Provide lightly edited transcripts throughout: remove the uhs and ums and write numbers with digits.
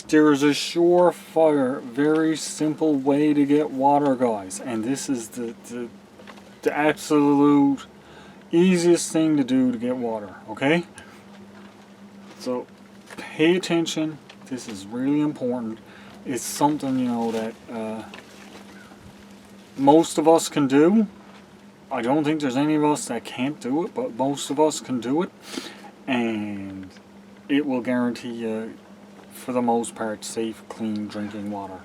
There is a surefire, very simple way to get water, guys, and this is the absolute easiest thing to do to get water, okay? So pay attention. This is really important. It's something, you know, that most of us can do. I don't think there's any of us that can't do it, but most of us can do it, and it will guarantee you, for the most part, safe, clean drinking water.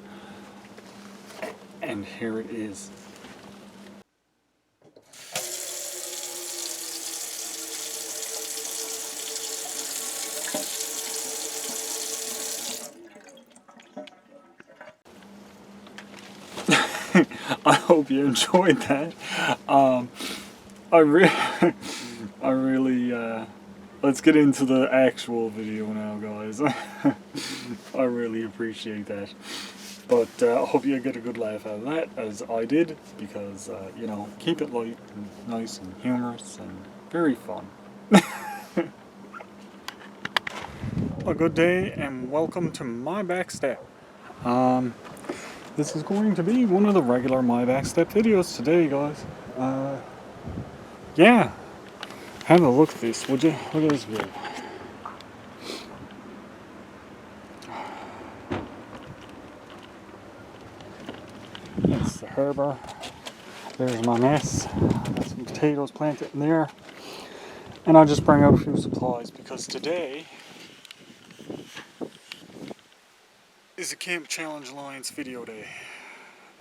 And here it is. I hope you enjoyed that. I really, let's get into the actual video now, guys. I really appreciate that. But I hope you get a good laugh out of that, as I did, because, you know, keep it light and nice and humorous and very fun. A good day and welcome to My Backstep. This is going to be one of the regular My Backstep videos today, guys. Yeah, have a look at this, would you? Look at this view. That's the harbour. There's my mess. Got some potatoes planted in there. And I'll just bring out a few supplies because today is a Camp Challenge Alliance video day.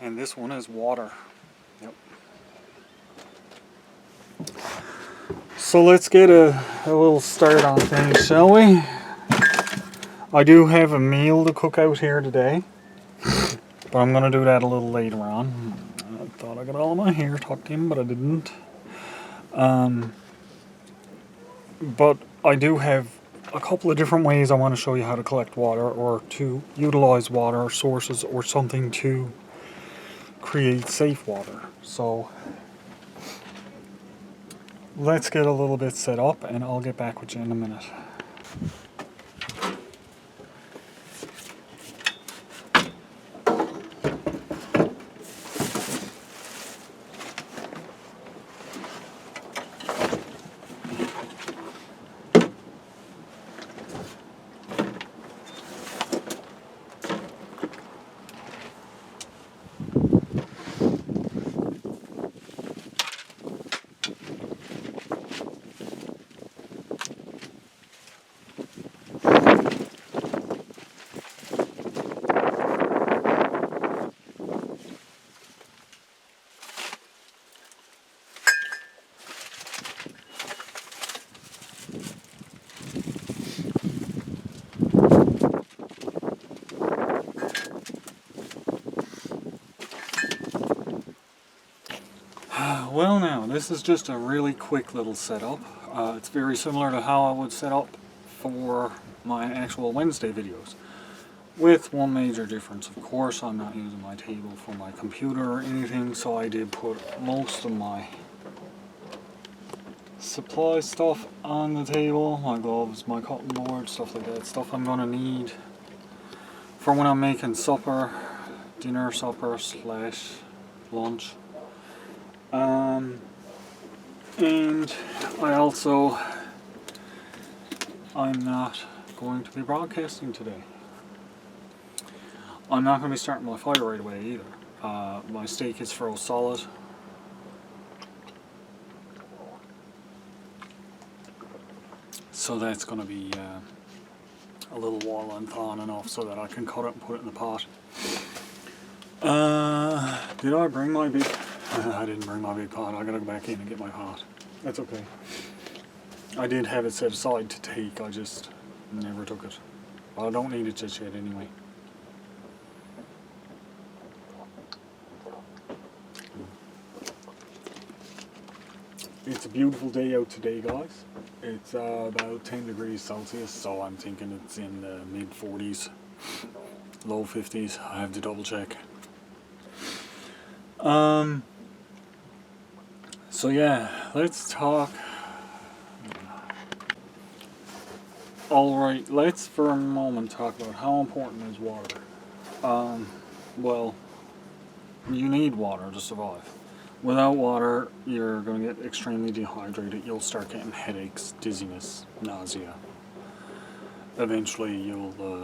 And this one is water. Yep. So let's get a little start on things, shall we? I do have a meal to cook out here today, but I'm going to do that a little later on. I thought I got all of my hair tucked in, but I didn't. But I do have a couple of different ways I want to show you how to collect water, or to utilize water sources, or something to create safe water. So let's get a little bit set up and I'll get back with you in a minute. Well, now, this is just a really quick little setup. It's very similar to how I would set up for my actual Wednesday videos. With one major difference, of course, I'm not using my table for my computer or anything, so I did put most of my supply stuff on the table. My gloves, my cutting board, stuff like that. Stuff I'm gonna need for when I'm making supper, dinner, supper / lunch. And I'm not going to be broadcasting today. I'm not going to be starting my fire right away either. My steak is froze solid. So that's going to be a little while and thawing enough so that I can cut it and put it in the pot. Did I bring my big... I didn't bring my big pot. I gotta go back in and get my pot. That's okay. I did have it set aside to take, I just never took it. Well, I don't need it just yet anyway. It's a beautiful day out today, guys. It's about 10 degrees Celsius, so I'm thinking it's in the mid 40s, low 50s. I have to double check. So yeah, let's talk Alright, let's for a moment talk about how important is water. Well, you need water to survive. Without water, you're going to get extremely dehydrated. You'll start getting headaches, dizziness, nausea. Eventually, you'll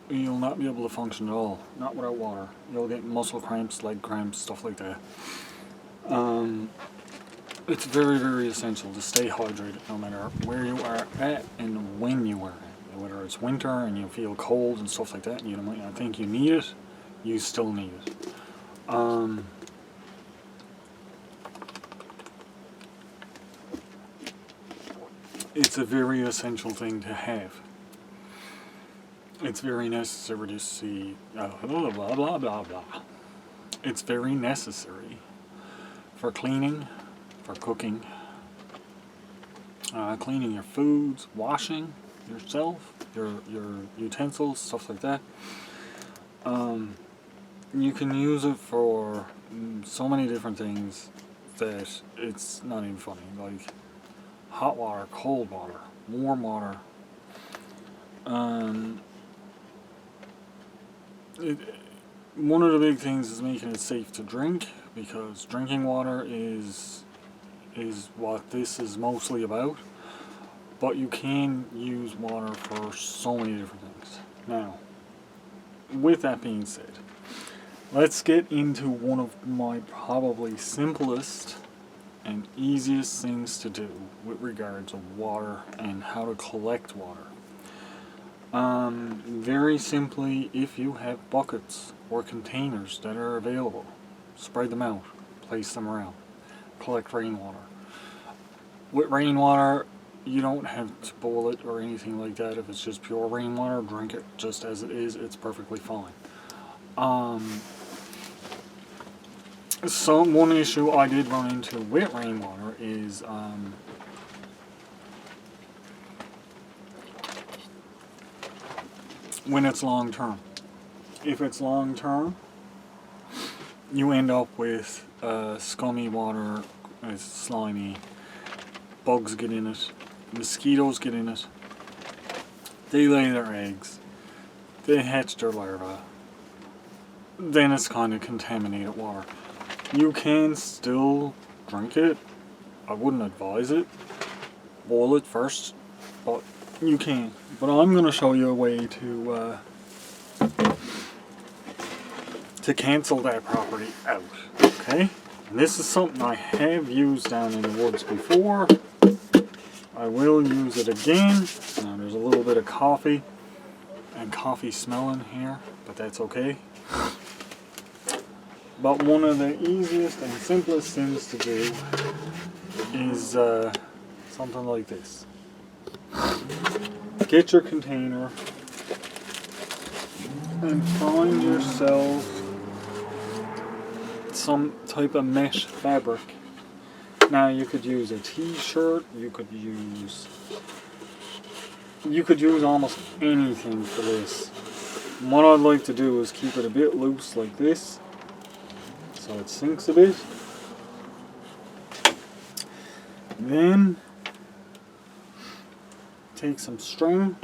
not be able to function at all. Not without water. You'll get muscle cramps, leg cramps, stuff like that. It's very, very essential to stay hydrated no matter where you are at and when you are at. Whether it's winter and you feel cold and stuff like that, and you might not think you need it, you still need it. It's a very essential thing to have. It's very necessary to see. Blah blah blah blah blah. It's very necessary for cleaning, for cooking, cleaning your foods, washing yourself, your utensils, stuff like that. You can use it for so many different things that it's not even funny. Like hot water, cold water, warm water. One of the big things is making it safe to drink, because drinking water is what this is mostly about. But you can use water for so many different things. Now, with that being said, let's get into one of my probably simplest and easiest things to do with regards to water and how to collect water. Very simply, if you have buckets or containers that are available, spread them out, place them around, collect rainwater. With rainwater, you don't have to boil it or anything like that. If it's just pure rainwater, drink it just as it is, it's perfectly fine. So one issue I did run into with rainwater is when it's long term. If it's long term, you end up with scummy water, it's slimy, bugs get in it, mosquitoes get in it, they lay their eggs, they hatch their larvae, then it's kind of contaminated water. You can still drink it. I wouldn't advise it. Boil it first, but you can. But I'm going to show you a way to cancel that property out. Okay? And this is something I have used down in the woods before. I will use it again. Now there's a little bit of coffee and coffee smell in here, but that's okay. But one of the easiest and simplest things to do is something like this. Get your container and find yourself some type of mesh fabric. Now you could use a t-shirt, you could use almost anything for this. And what I'd like to do is keep it a bit loose like this, so it sinks a bit. Then take some string,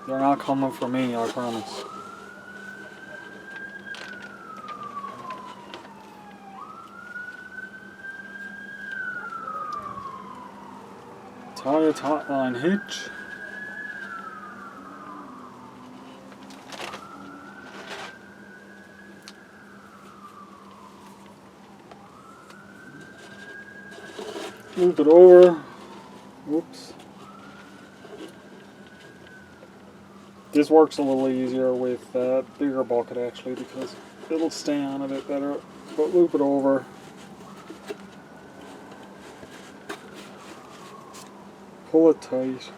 they're not coming for me, I promise. Tie a taut line hitch. Move it over. Whoops. This works a little easier with a bigger bucket actually, because it'll stay on a bit better. But loop it over. Pull it tight.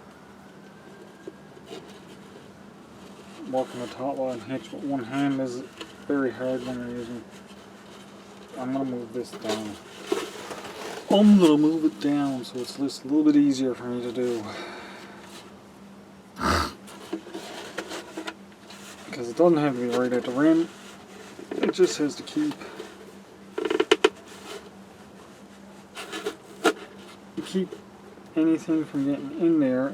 Working a taut line hitch with one hand is very hard when you're using. I'm going to move this down. I'm going to move it down so it's just a little bit easier for me to do. Because it doesn't have to be right at the rim. It just has to keep to keep anything from getting in there.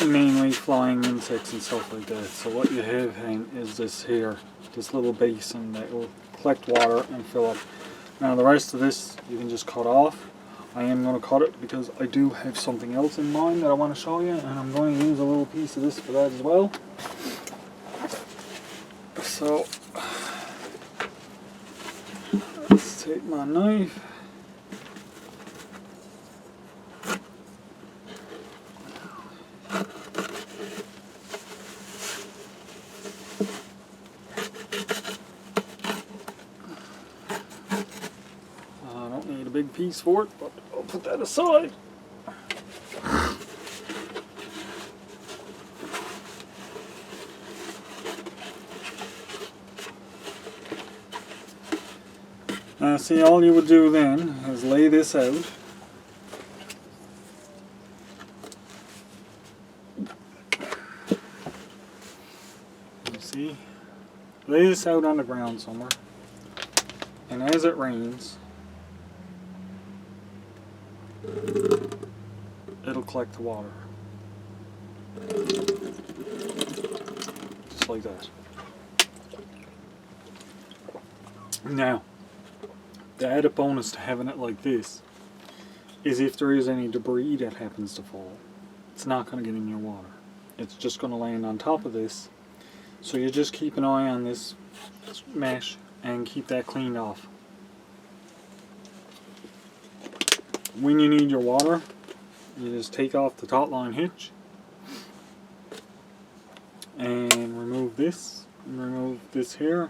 Mainly flying insects and stuff like that. So what you have is this here, this little basin that will collect water and fill up. Now the rest of this you can just cut off. I am going to cut it because I do have something else in mind that I want to show you, and I'm going to use a little piece of this for that as well. So let's take my knife. Big piece for it, but I'll put that aside. Now see, all you would do then is lay this out. You see? Lay this out on the ground somewhere. And as it rains, it'll collect the water. Just like that. Now, the added bonus to having it like this is if there is any debris that happens to fall, it's not going to get in your water. It's just going to land on top of this. So you just keep an eye on this mesh and keep that cleaned off. When you need your water, you just take off the top line hitch and remove this here,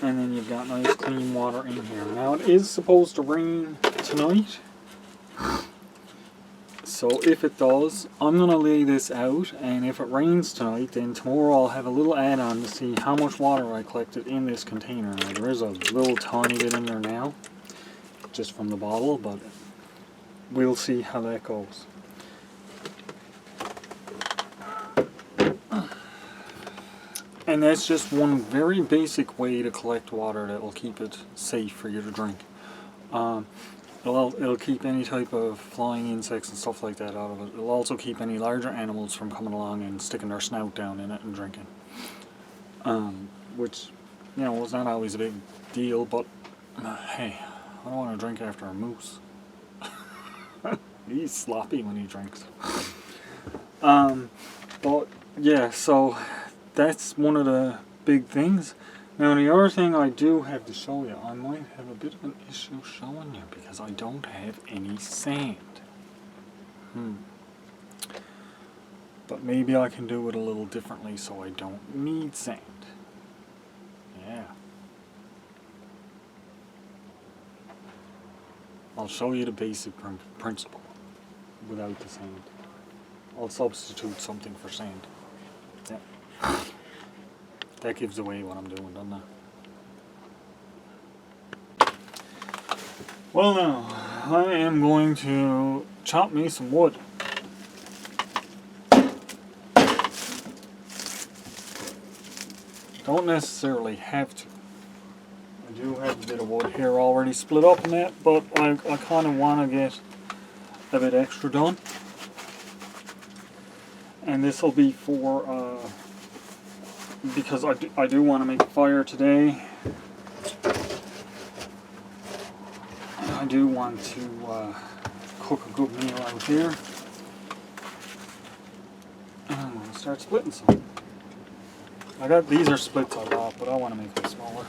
and then you've got nice clean water in here. Now it is supposed to rain tonight, so if it does, I'm going to lay this out, and if it rains tonight, then tomorrow I'll have a little add-on to see how much water I collected in this container. Now there is a little tiny bit in there now, just from the bottle, but we'll see how that goes. And that's just one very basic way to collect water that will keep it safe for you to drink. It'll keep any type of flying insects and stuff like that out of it. It'll also keep any larger animals from coming along and sticking their snout down in it and drinking. Which, you know, was not always a big deal, but hey, I don't want to drink after a moose. He's sloppy when he drinks. But yeah, so that's one of the big things. Now the other thing I do have to show you, I might have a bit of an issue showing you because I don't have any sand. But maybe I can do it a little differently so I don't need sand. Yeah. I'll show you the basic principle without the sand. I'll substitute something for sand. Yeah. That gives away what I'm doing, doesn't it? Well now, I am going to chop me some wood. Don't necessarily have to. I do have a bit of wood here already split up in that, but I kind of want to get a bit extra done. And this will be for, because I do want to make a fire today. I do want to cook a good meal out here. And I'm going to start splitting some. These are splits I bought, but I want to make them smaller.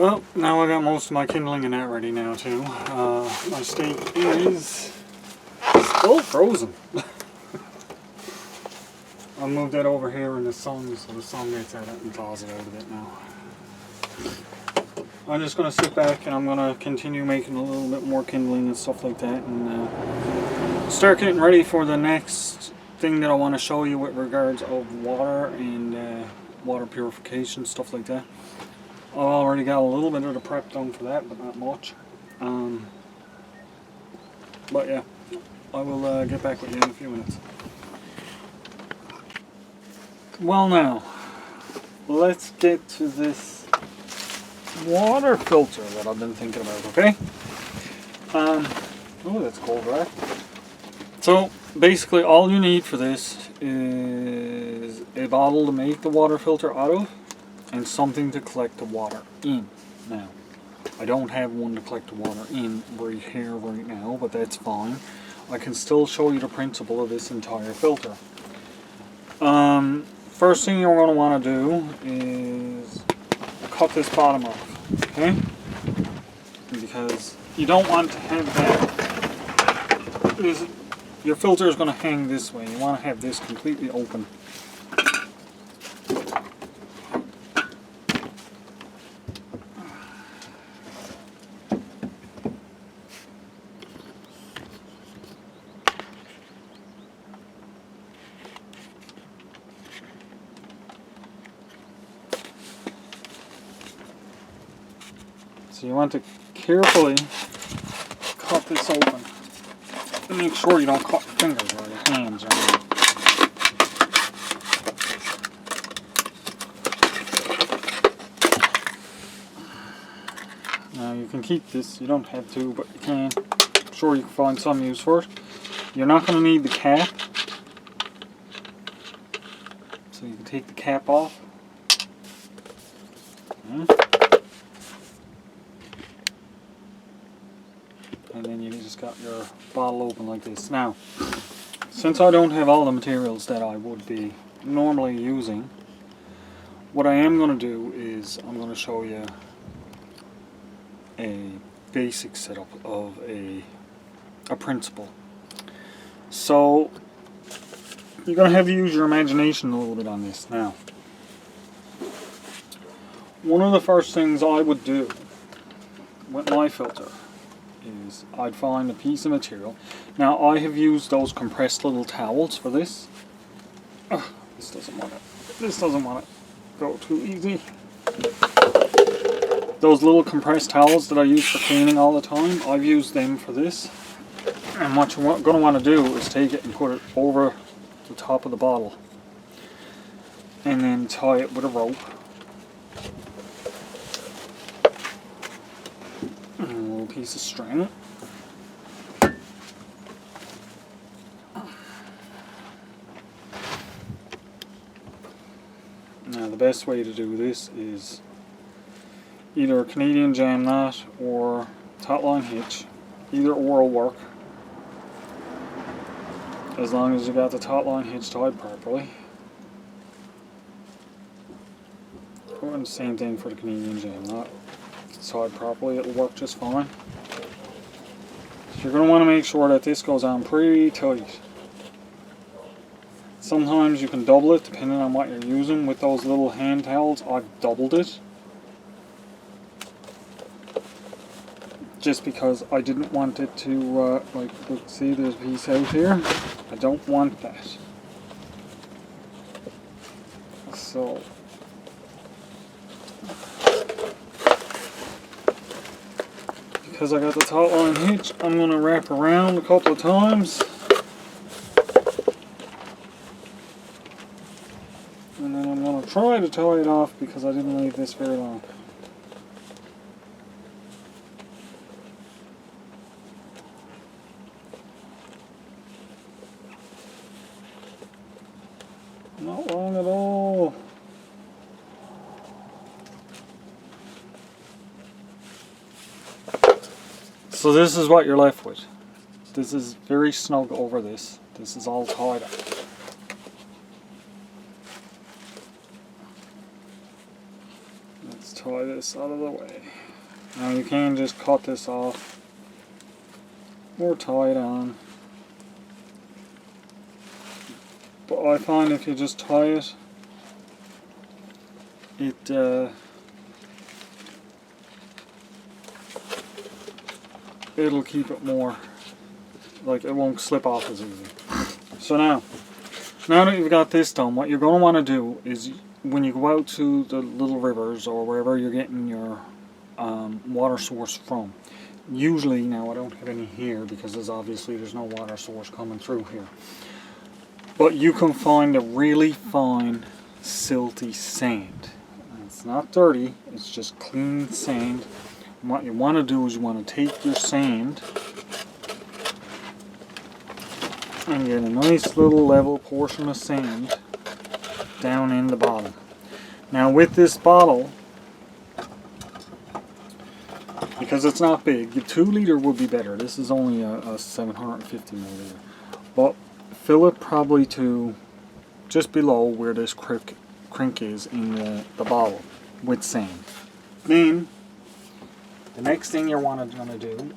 Well, now I got most of my kindling and that ready now too. My steak is still frozen. I'll move that over here in the sun so the sun gets at it and thaws it out a bit now. I'm just going to sit back and I'm going to continue making a little bit more kindling and stuff like that, and start getting ready for the next thing that I want to show you with regards of water and water purification, stuff like that. I've already got a little bit of the prep done for that, but not much. But yeah, I will get back with you in a few minutes. Well now, let's get to this water filter that I've been thinking about, okay? Oh, that's cold, right? So, basically all you need for this is a bottle to make the water filter out of, and something to collect the water in. Now, I don't have one to collect the water in right here right now, but that's fine. I can still show you the principle of this entire filter. First thing you're going to want to do is cut this bottom off, okay? Because you don't want to have that. Your filter is going to hang this way. You want to have this completely open. So you want to carefully cut this open and make sure you don't cut your fingers or your hands or anything. Now you can keep this, you don't have to, but you can. I'm sure you can find some use for it. You're not going to need the cap, so you can take the cap off. And then you just got your bottle open like this. Now, since I don't have all the materials that I would be normally using, what I am going to do is I'm going to show you a basic setup of a principle. So, you're going to have to use your imagination a little bit on this. Now, one of the first things I would do with my filter is I'd find a piece of material. Now I have used those compressed little towels for this. This doesn't want to go too easy. Those little compressed towels that I use for cleaning all the time, I've used them for this. And what you're going to want to do is take it and put it over the top of the bottle, and then tie it with a rope. And a little piece of string. Now the best way to do this is either a Canadian jam knot or taut line hitch. Either or will work, as long as you got the taut line hitch tied properly. And the same thing for the Canadian jam knot. If it's tied properly, it'll work just fine. So you're going to want to make sure that this goes on pretty tight. Sometimes you can double it depending on what you're using. With those little hand towels, I've doubled it, just because I didn't want it to, like, look, see, there's a piece out here. I don't want that. So, because I got the taut line hitch, I'm going to wrap around a couple of times. And then I'm going to try to tie it off because I didn't leave this very long. Not long at all. So this is what you're left with. This is very snug over this. This is all tied up. Let's tie tie this out of the way. Now you can just cut this off or tie it on. But I find if you just tie it, it'll keep it more, like it won't slip off as easy. So now that you've got this done, what you're going to want to do is when you go out to the little rivers or wherever you're getting your water source from. Usually, now I don't have any here because there's no water source coming through here. But you can find a really fine silty sand. It's not dirty, it's just clean sand. And what you want to do is you want to take your sand and get a nice little level portion of sand down in the bottom. Now with this bottle, because it's not big, the 2 liter would be better. This is only a 750 milliliter. But fill it probably to just below where this crink is in the bottle with sand. Then the next thing you're going to do,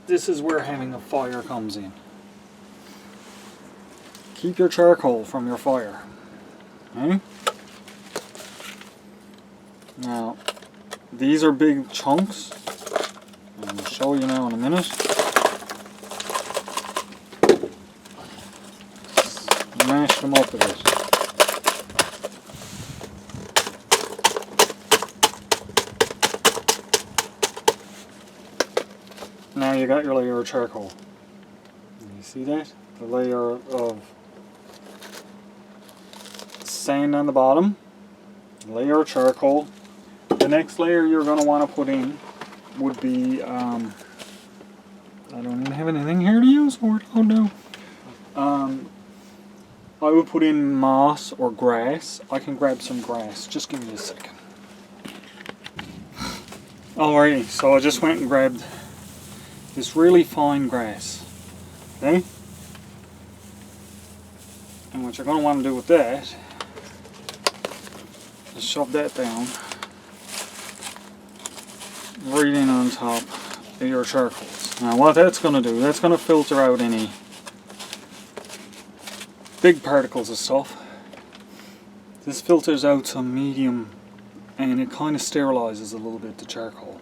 this is where having a fire comes in. Keep your charcoal from your fire. Okay? Now, these are big chunks. I'm going to show you now in a minute. Mash them up a bit. Now you got your layer of charcoal. You see that? The layer of sand on the bottom, layer of charcoal. The next layer you're going to want to put in would be, I don't even have anything here to use for it. Oh no. I would put in moss or grass. I can grab some grass. Just give me a second. Alrighty, so I just went and grabbed this really fine grass. Okay? And what you're going to want to do with that is shove that down right in on top of your charcoals. Now what that's going to do, that's going to filter out any big particles of stuff. This filters out some medium and it kind of sterilizes a little bit the charcoal.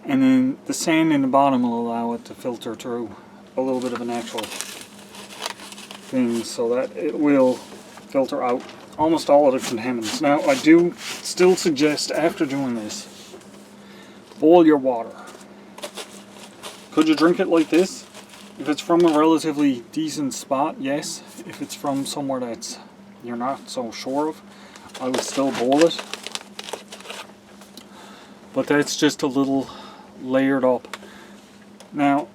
And then the sand in the bottom will allow it to filter through a little bit of a natural thing so that it will filter out almost all of the contaminants. Now I do still suggest after doing this, boil your water. Could you drink it like this? If it's from a relatively decent spot, yes. If it's from somewhere that's you're not so sure of, I would still boil it. But that's just a little layered up. Now,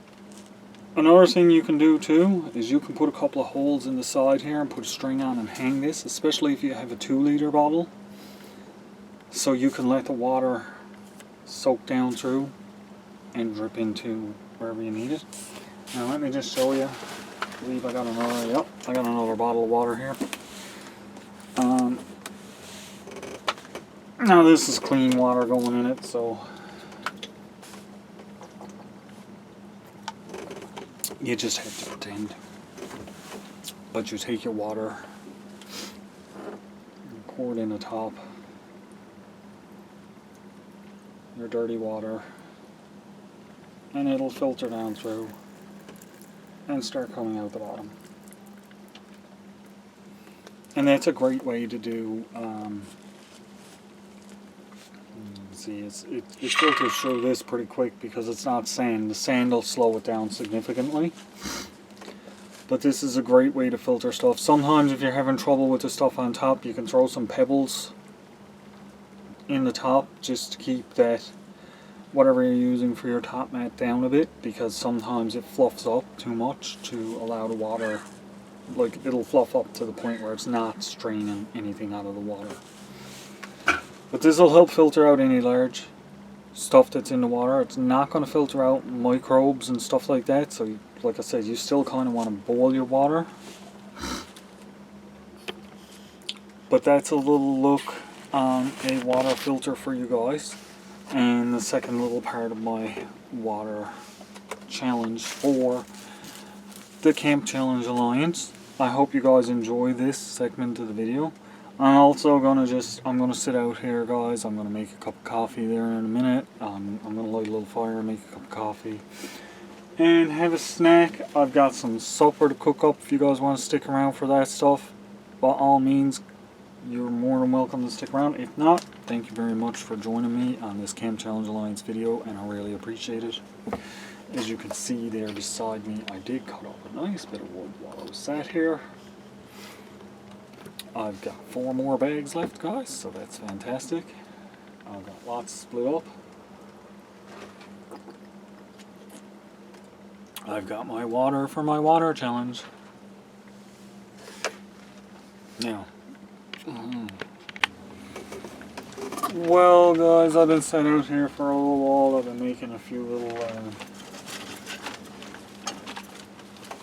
another thing you can do too is you can put a couple of holes in the side here and put a string on and hang this, especially if you have a 2 liter bottle, so you can let the water soak down through and drip into wherever you need it. Now let me just show you. I believe I got another, yep, I got another bottle of water here. Now this is clean water going in it, so you just have to pretend. But you take your water, and pour it in the top, your dirty water, and it'll filter down through and start coming out the bottom. And that's a great way to do, see, it filters through this pretty quick because it's not sand. The sand will slow it down significantly. But this is a great way to filter stuff. Sometimes if you're having trouble with the stuff on top, you can throw some pebbles in the top just to keep that, whatever you're using for your top mat, down a bit, because sometimes it fluffs up too much to allow the water, like it'll fluff up to the point where it's not straining anything out of the water. But this will help filter out any large stuff that's in the water. It's not going to filter out microbes and stuff like that, so like I said, you still kind of want to boil your water. But that's a little look a water filter for you guys, and the second little part of my water challenge for the Camp Challenge Alliance. I hope you guys enjoy this segment of the video. I'm also gonna sit out here, guys. I'm gonna make a cup of coffee there in a minute. I'm gonna light a little fire, make a cup of coffee, and have a snack. I've got some supper to cook up if you guys want to stick around for that stuff. By all means, you're more than welcome to stick around. If not, thank you very much for joining me on this Camp Challenge Alliance video, and I really appreciate it. As you can see there beside me, I did cut up a nice bit of wood while I was sat here. I've got 4 more bags left, guys, so that's fantastic. I've got lots split up. I've got my water for my water challenge. Now, well, guys, I've been sat out here for a little while. I've been making a few little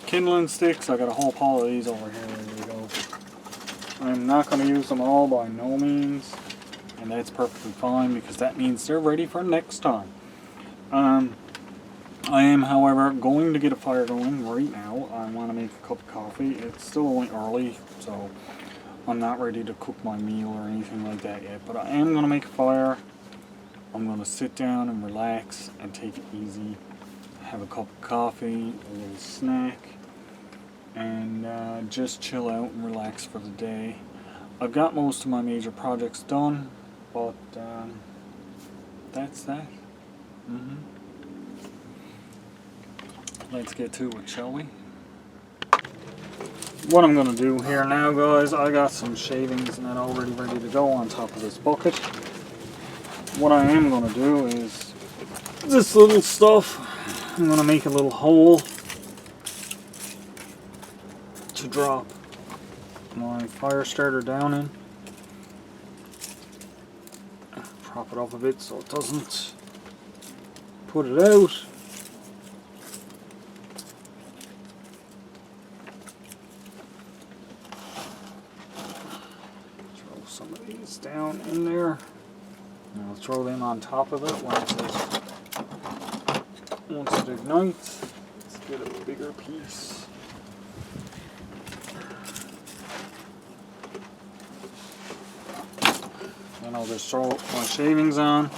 kindling sticks. I got a whole pile of these over here. There you go. I'm not going to use them all by no means, and that's perfectly fine because that means they're ready for next time. I am, however, going to get a fire going right now. I want to make a cup of coffee. It's still only early, so I'm not ready to cook my meal or anything like that yet, but I am going to make a fire. I'm going to sit down and relax and take it easy, have a cup of coffee, a little snack, and just chill out and relax for the day. I've got most of my major projects done, but that's that. Let's get to it, shall we? What I'm going to do here now, guys, I got some shavings and that already ready to go on top of this bucket. What I am going to do is this little stuff. I'm going to make a little hole to drop my fire starter down in. Prop it up a bit so it doesn't put it out. Throw some of these down in there. And I'll throw them on top of it once it ignites. Let's get a bigger piece. Then I'll just throw my shavings on,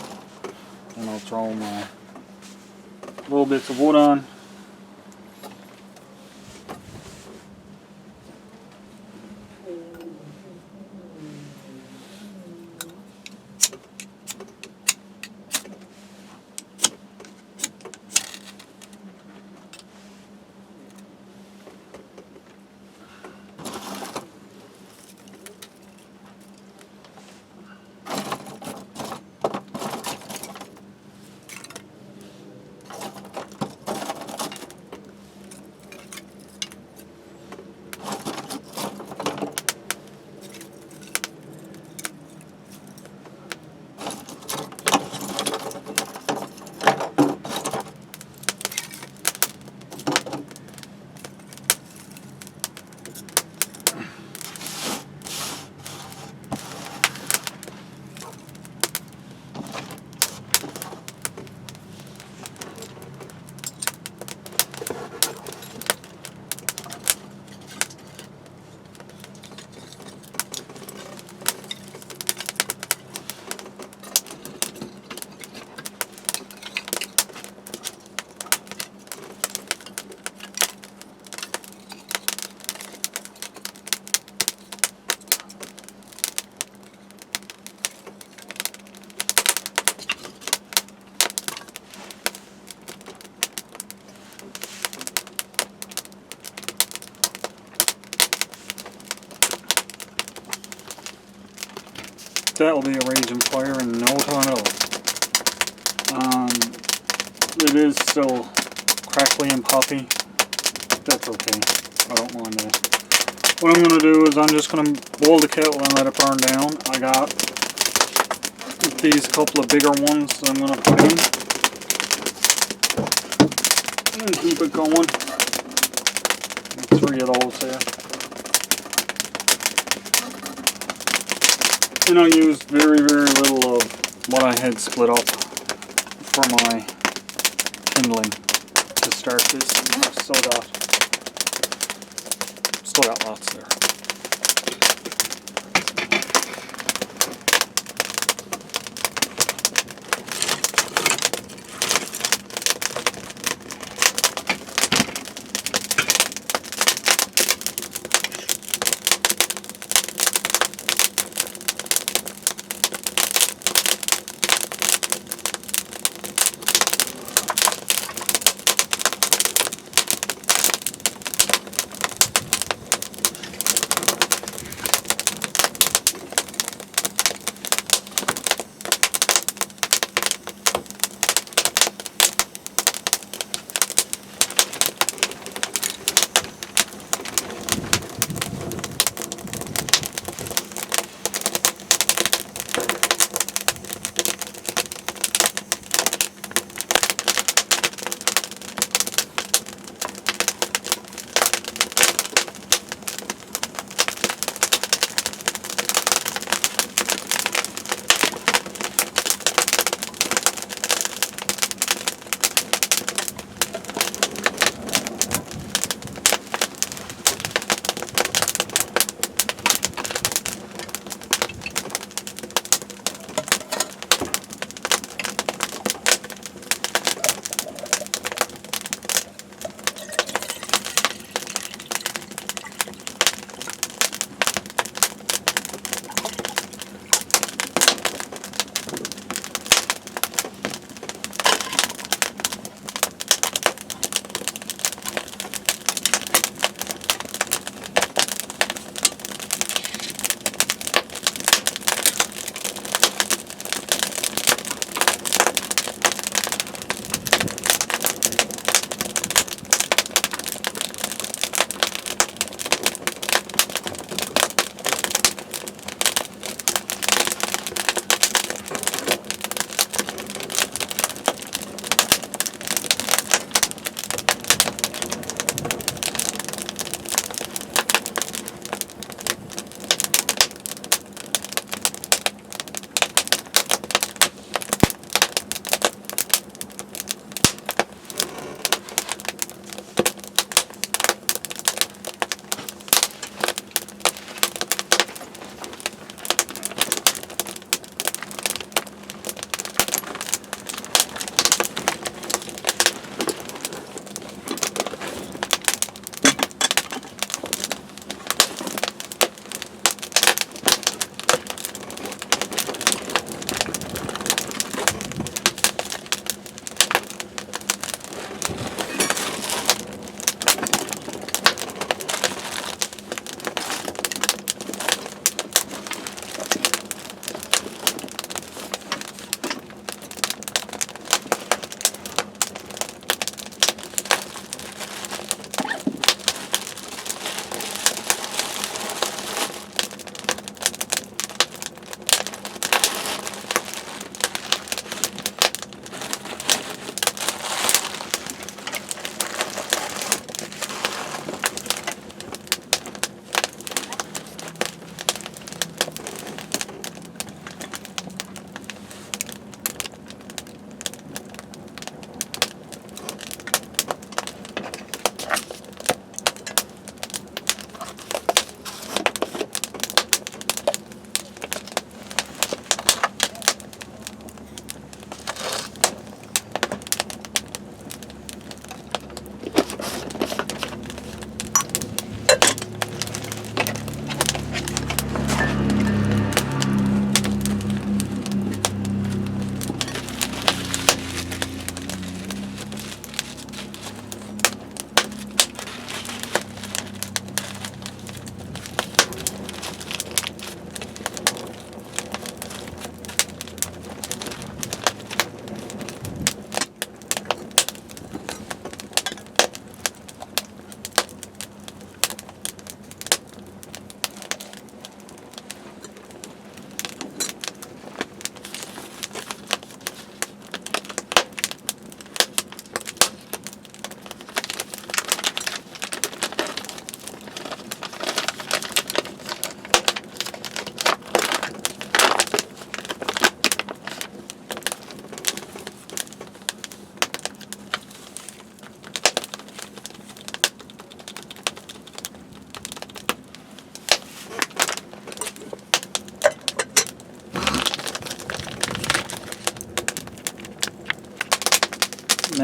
and I'll throw my little bits of wood on. That'll be a raging fire in no time at all. It is still crackly and puffy. That's okay. I don't mind that. What I'm going to do is I'm just going to boil the kettle and let it burn down. I got these couple of bigger ones that I'm going to put in. And keep it going. 3 of those there. And I used very, very little of what I had split up for my kindling to start this. And I've still got lots there.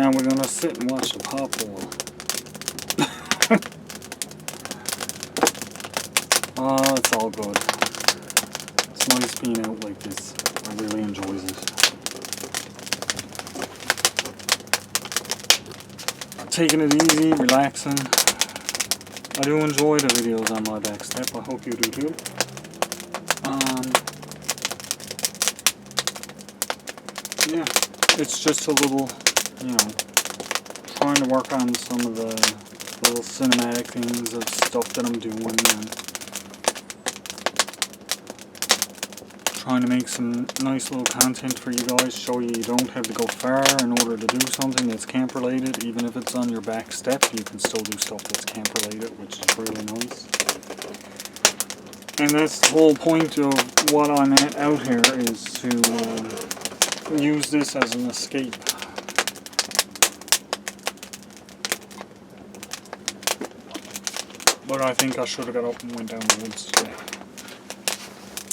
Now we're gonna sit and watch the pop boil. Oh, it's all good. It's nice being out like this. I really enjoy it. Taking it easy, relaxing. I do enjoy the videos on my back step. I hope you do too. Yeah, it's just a little, you know, trying to work on some of the little cinematic things of stuff that I'm doing, and trying to make some nice little content for you guys, show you don't have to go far in order to do something that's camp related. Even if it's on your back step, you can still do stuff that's camp related, which is really nice. And that's the whole point of what I'm at out here, is to use this as an escape. But I think I should have got up and went down the woods today.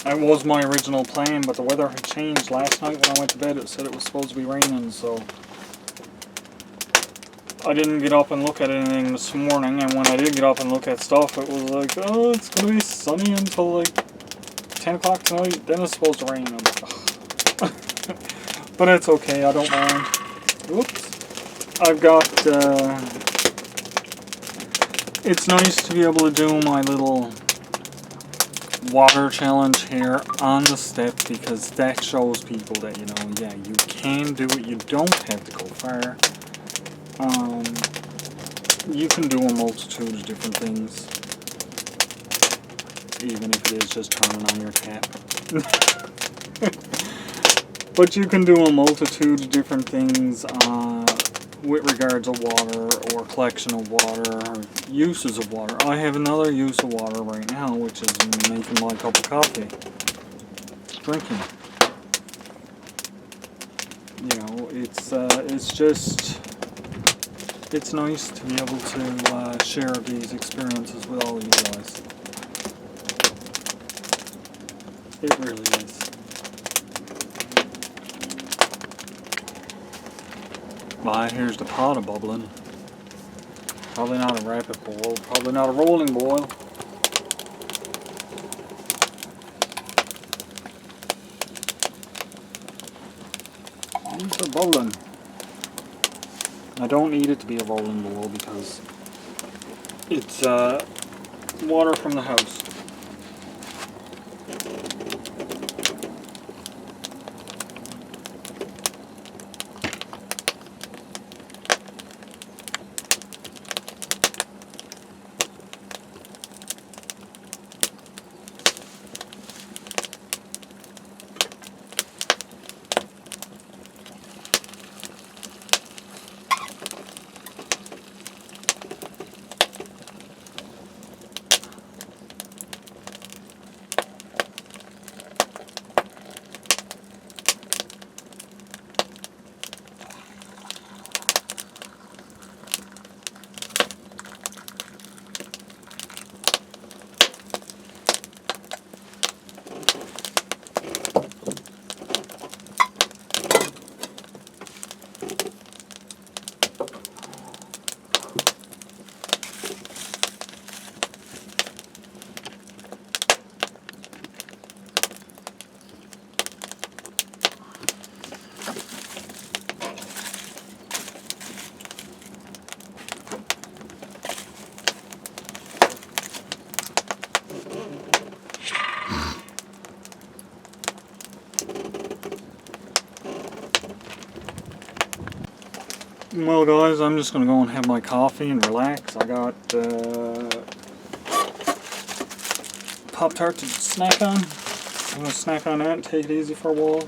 That was my original plan, but the weather had changed last night when I went to bed. It said it was supposed to be raining, so I didn't get up and look at anything this morning. And when I did get up and look at stuff, it was like, oh, it's going to be sunny until like 10 o'clock tonight. Then it's supposed to rain. I'm like, oh. But it's okay, I don't mind. Whoops. I've got, it's nice to be able to do my little water challenge here on the step, because that shows people that, you know, yeah, you can do it. You don't have to go far. You can do a multitude of different things, even if it is just turning on your tap. But you can do a multitude of different things with regards to water, or collection of water, or uses of water. I have another use of water right now, which is making my cup of coffee. Drinking. You know, it's just, it's nice to be able to share these experiences with all of you guys. It really is. But here's the pot a bubbling. Probably not a rapid boil, probably not a rolling boil. These are bubbling. I don't need it to be a rolling boil because it's water from the house. Well guys, I'm just going to go and have my coffee and relax. I got Pop-Tart to snack on. I'm going to snack on that and take it easy for a while.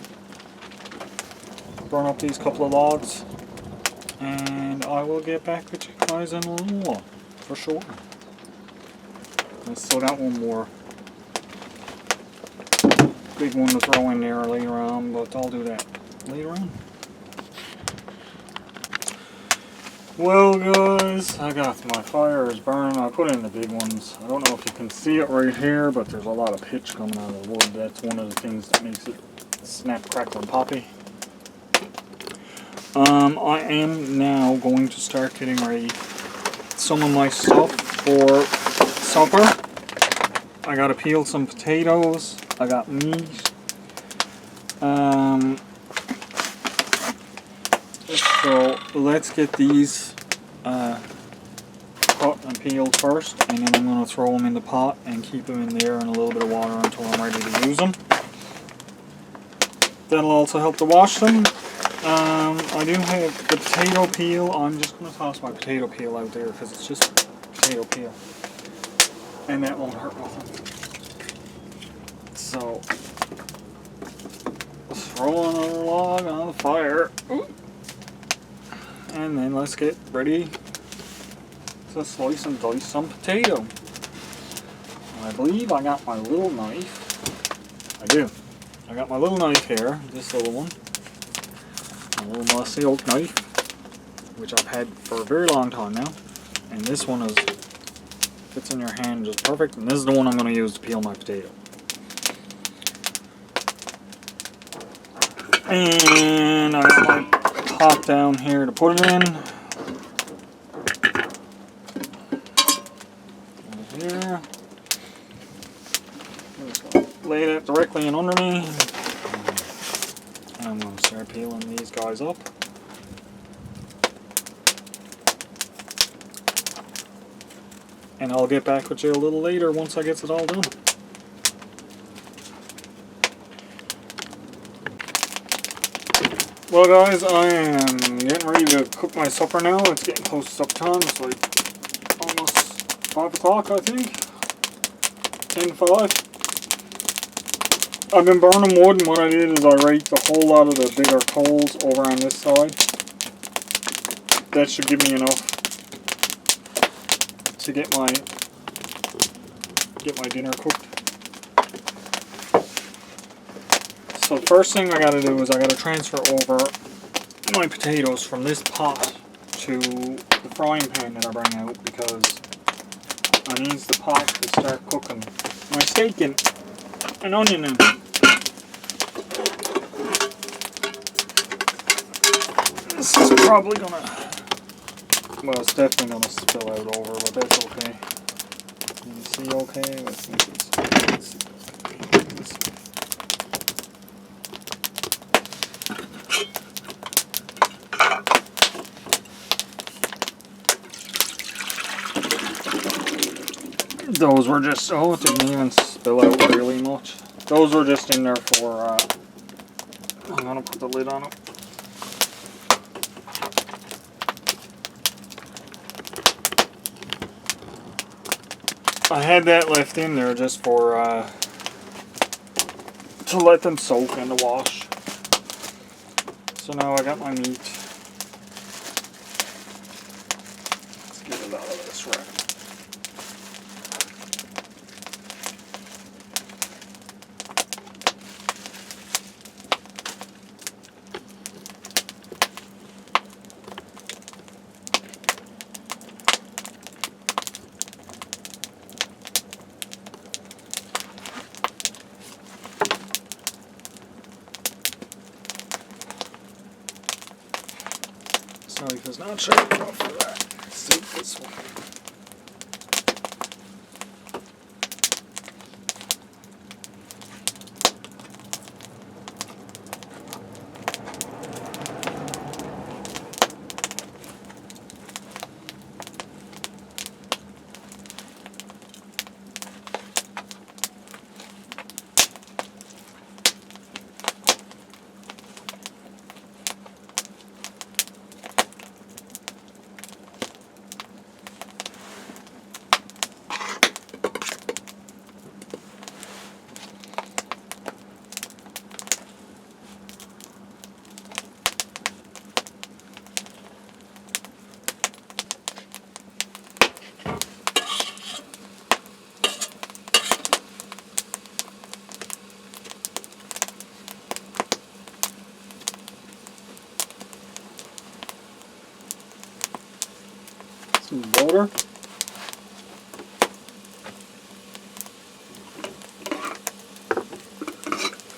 Burn up these couple of logs. And I will get back with you guys in a little while, for sure. I still got one more big one to throw in there later on, but I'll do that later on. Well guys, I got my fire is burning. I put in the big ones. I don't know if you can see it right here, but there's a lot of pitch coming out of the wood. That's one of the things that makes it snap, crackle, and poppy. I am now going to start getting ready some of my stuff for supper. I gotta peel some potatoes, I got meat. So let's get these cut and peeled first, and then I'm going to throw them in the pot and keep them in there in a little bit of water until I'm ready to use them. That'll also help to wash them. I do have the potato peel. I'm just going to toss my potato peel out there because it's just potato peel, and that won't hurt nothing. So throw another log on the fire. Ooh. And then let's get ready to slice and dice some potato. I believe I got my little knife. I do. I got my little knife here, this little one. A little mossy oak knife, which I've had for a very long time now. And this one fits in your hand just perfect. And this is the one I'm going to use to peel my potato. And I got my pot down here to put it in. Here. I'm just going to lay that directly in under me. And I'm going to start peeling these guys up. And I'll get back with you a little later once I get it all done. Well guys, I am getting ready to cook my supper now. It's getting close to supper time. It's like almost 5 o'clock, I think. 10 to 5. I've been burning wood, and what I did is I raked a whole lot of the bigger coals over on this side. That should give me enough to get my dinner cooked. So the first thing I gotta do is I gotta transfer over my potatoes from this pot to the frying pan that I bring out, because I need the pot to start cooking my steak in and onion in. This is probably gonna, well, it's definitely gonna spill out over, but that's okay. Can you see okay? Let's see. Those were just, oh, it didn't even spill out really much. Those were just in there for, I'm gonna put the lid on it. I had that left in there just for, to let them soak and to wash. So now I got my meat. Let's get it out of this rack. This knife is not sharp enough for that. Let's take this one. Some butter.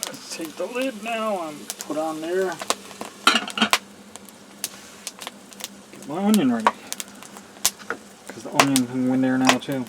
Let's take the lid now and put on there. my onion ready. Because the onion can go in there now too.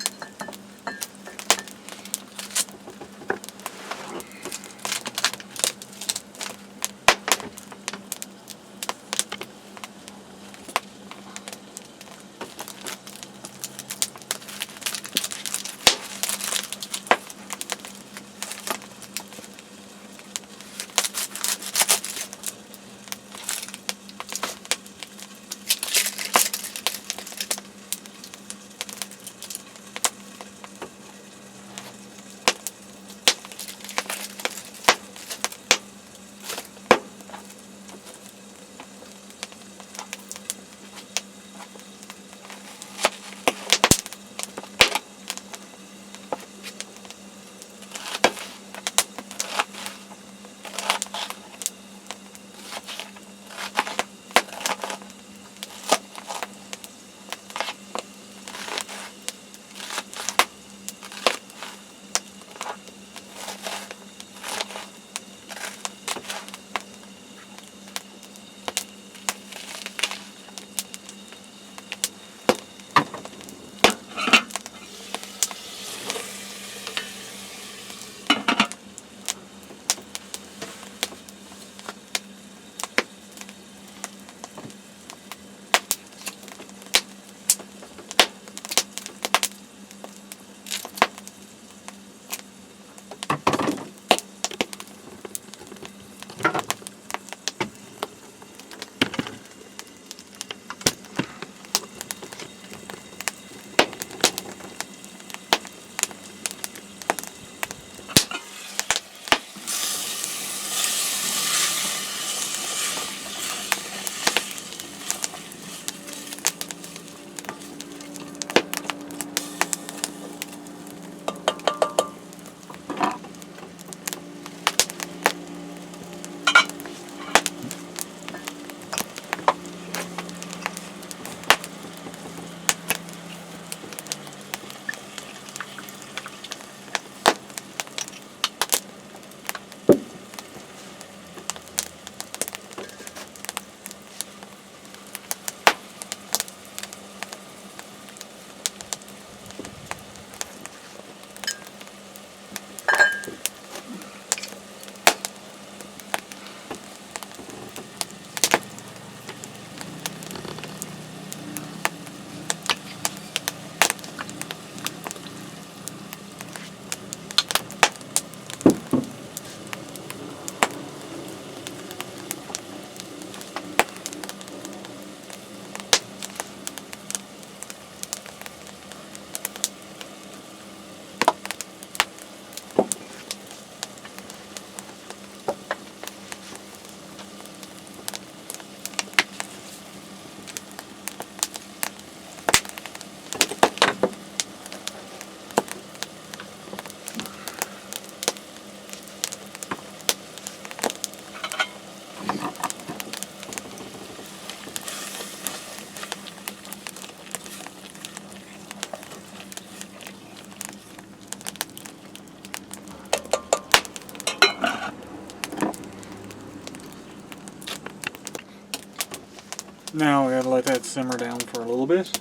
Now we gotta let that simmer down for a little bit.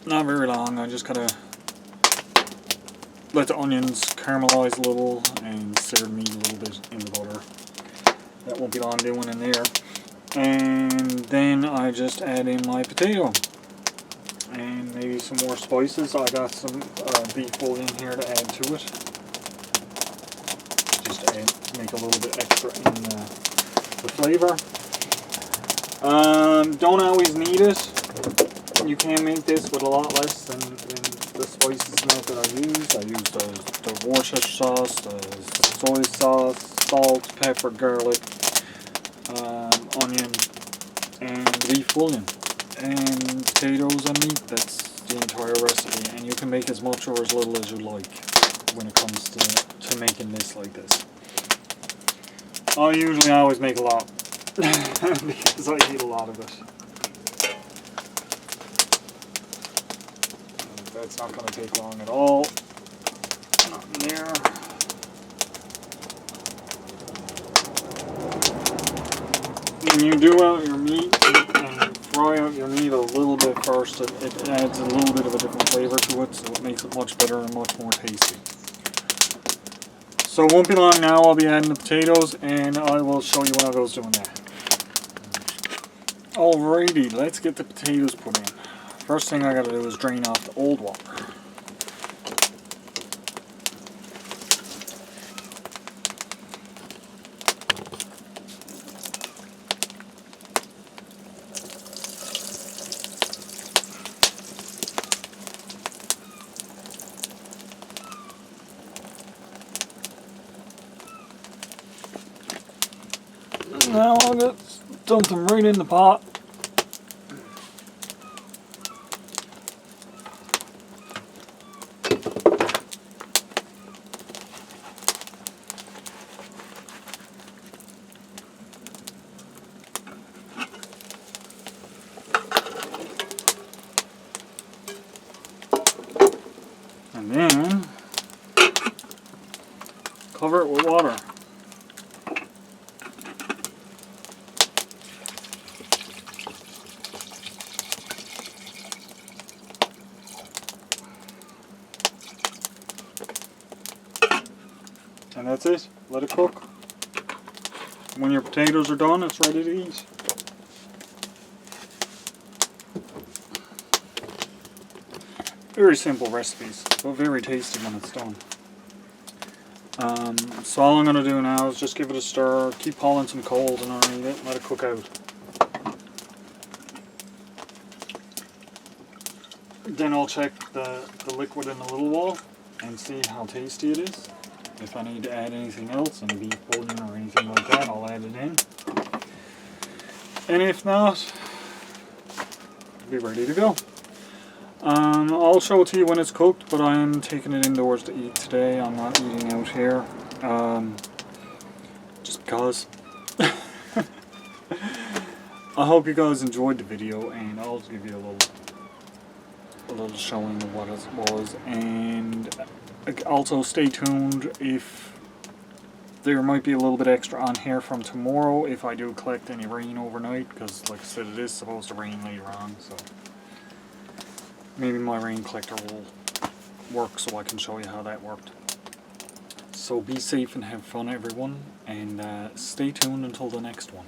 Not very long, I just gotta let the onions caramelize a little and sear the meat a little bit in the butter. That won't be long doing in there. And then I just add in my potato. And maybe some more spices. I got some beef bouillon here to add to it. Just to make a little bit extra in the flavor. Don't always need it. You can make this with a lot less than the spices method I use. I use the Worcestershire sauce, the soy sauce, salt, pepper, garlic, onion, and beef bouillon. And potatoes and meat, that's the entire recipe. And you can make as much or as little as you like when it comes to making this like this. I usually always make a lot because I eat a lot of it. That's not going to take long at all. Not in there. When you do out your meat and fry dry out your meat a little bit first. It adds a little bit of a different flavour to it, so it makes it much better and much more tasty. So it won't be long now, I'll be adding the potatoes and I will show you when I goes doing that. Alrighty, let's get the potatoes put in. First thing I gotta do is drain off the old water. Now I'll just dump them right in the pot. And then cover it with water. And that's it. Let it cook. When your potatoes are done, it's ready to eat. Very simple recipes, but very tasty when it's done. So all I'm going to do now is just give it a stir, keep hauling some coals underneath it, and let it cook out. Then I'll check the liquid in the little wall and see how tasty it is. If I need to add anything else, any beef bouillon or anything like that, I'll add it in. And if not, it'll be ready to go. I'll show it to you when it's cooked, but I'm taking it indoors to eat today. I'm not eating out here. Just because. I hope you guys enjoyed the video, and I'll give you a little showing of what it was. And also stay tuned if there might be a little bit extra on here from tomorrow if I do collect any rain overnight, because like I said, it is supposed to rain later on, so maybe my rain collector will work so I can show you how that worked. So be safe and have fun, everyone, and stay tuned until the next one.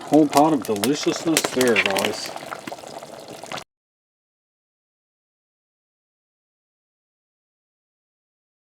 Whole pot of deliciousness there, guys.